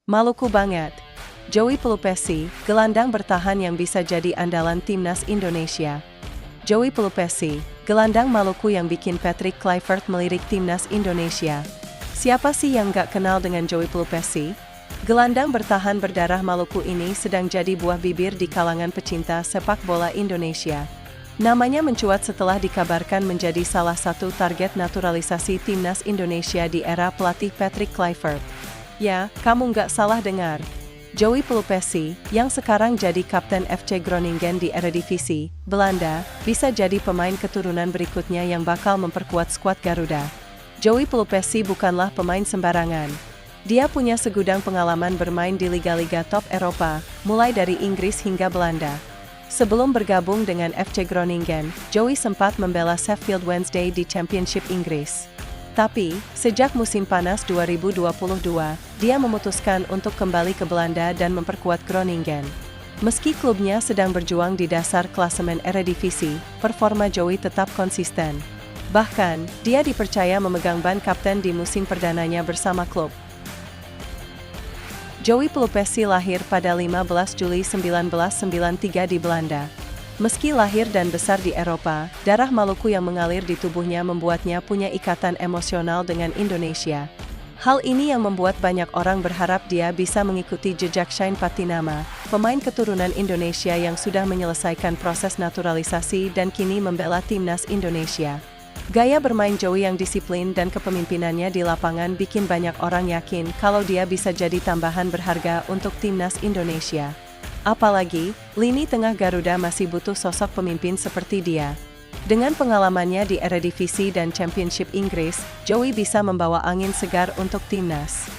Maluku banget. Joey Pelupesi, gelandang bertahan yang bisa jadi andalan timnas Indonesia. Joey Pelupesi, gelandang Maluku yang bikin Patrick Kluivert melirik timnas Indonesia. Siapa sih yang gak kenal dengan Joey Pelupesi? Gelandang bertahan berdarah Maluku ini sedang jadi buah bibir di kalangan pecinta sepak bola Indonesia. Namanya mencuat setelah dikabarkan menjadi salah satu target naturalisasi timnas Indonesia di era pelatih Patrick Kluivert. Ya, kamu nggak salah dengar. Joey Pelupesi, yang sekarang jadi kapten FC Groningen di Eredivisie, Belanda, bisa jadi pemain keturunan berikutnya yang bakal memperkuat skuad Garuda. Joey Pelupesi bukanlah pemain sembarangan. Dia punya segudang pengalaman bermain di liga-liga top Eropa, mulai dari Inggris hingga Belanda. Sebelum bergabung dengan FC Groningen, Joey sempat membela Sheffield Wednesday di Championship Inggris. Tapi, sejak musim panas 2022, dia memutuskan untuk kembali ke Belanda dan memperkuat Groningen. Meski klubnya sedang berjuang di dasar klasemen Eredivisie, performa Joey tetap konsisten. Bahkan, dia dipercaya memegang ban kapten di musim perdananya bersama klub. Joey Pelupesi lahir pada 15 Juli 1993 di Belanda. Meski lahir dan besar di Eropa, darah Maluku yang mengalir di tubuhnya membuatnya punya ikatan emosional dengan Indonesia. Hal ini yang membuat banyak orang berharap dia bisa mengikuti jejak Shane Patinama, pemain keturunan Indonesia yang sudah menyelesaikan proses naturalisasi dan kini membela timnas Indonesia. Gaya bermain Joey yang disiplin dan kepemimpinannya di lapangan bikin banyak orang yakin kalau dia bisa jadi tambahan berharga untuk timnas Indonesia. Apalagi, lini tengah Garuda masih butuh sosok pemimpin seperti dia. Dengan pengalamannya di Eredivisie dan Championship Inggris, Joey bisa membawa angin segar untuk timnas.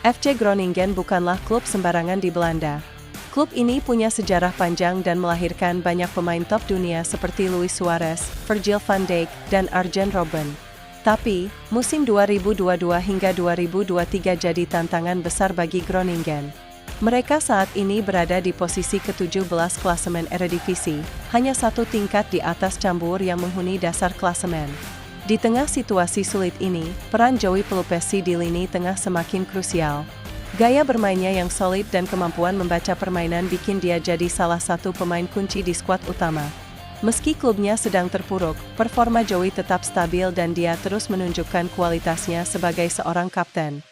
FC Groningen bukanlah klub sembarangan di Belanda. Klub ini punya sejarah panjang dan melahirkan banyak pemain top dunia seperti Luis Suarez, Virgil van Dijk, dan Arjen Robben. Tapi, musim 2022 hingga 2023 jadi tantangan besar bagi Groningen. Mereka saat ini berada di posisi ke-17 klasemen Eredivisie, hanya satu tingkat di atas Cambuur yang menghuni dasar klasemen. Di tengah situasi sulit ini, peran Joey Pelupesi di lini tengah semakin krusial. Gaya bermainnya yang solid dan kemampuan membaca permainan bikin dia jadi salah satu pemain kunci di skuad utama. Meski klubnya sedang terpuruk, performa Joey tetap stabil dan dia terus menunjukkan kualitasnya sebagai seorang kapten.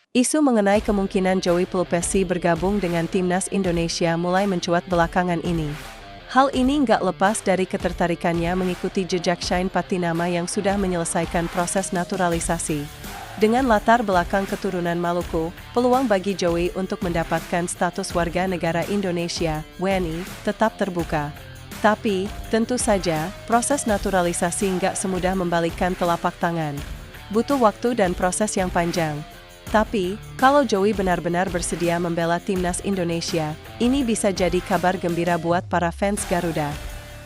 Isu mengenai kemungkinan Joey Pelupesi bergabung dengan timnas Indonesia mulai mencuat belakangan ini. Hal ini nggak lepas dari ketertarikannya mengikuti jejak Shane Patinama yang sudah menyelesaikan proses naturalisasi. Dengan latar belakang keturunan Maluku, peluang bagi Joey untuk mendapatkan status warga negara Indonesia, WNI, tetap terbuka. Tapi, tentu saja, proses naturalisasi nggak semudah membalikkan telapak tangan. Butuh waktu dan proses yang panjang. Tapi, kalau Joey benar-benar bersedia membela timnas Indonesia, ini bisa jadi kabar gembira buat para fans Garuda.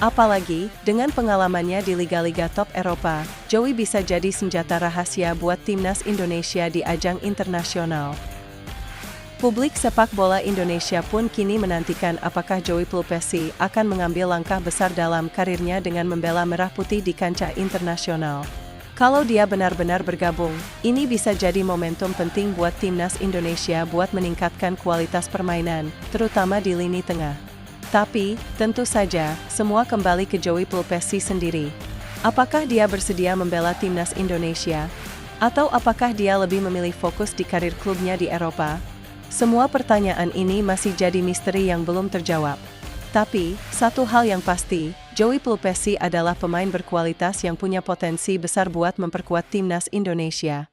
Apalagi, dengan pengalamannya di liga-liga top Eropa, Joey bisa jadi senjata rahasia buat timnas Indonesia di ajang internasional. Publik sepak bola Indonesia pun kini menantikan apakah Joey Pelupesi akan mengambil langkah besar dalam karirnya dengan membela merah putih di kancah internasional. Kalau dia benar-benar bergabung, ini bisa jadi momentum penting buat timnas Indonesia buat meningkatkan kualitas permainan, terutama di lini tengah. Tapi, tentu saja, semua kembali ke Joey Pelupesi sendiri. Apakah dia bersedia membela timnas Indonesia? Atau apakah dia lebih memilih fokus di karir klubnya di Eropa? Semua pertanyaan ini masih jadi misteri yang belum terjawab. Tapi, satu hal yang pasti, Joey Pelupesi adalah pemain berkualitas yang punya potensi besar buat memperkuat timnas Indonesia.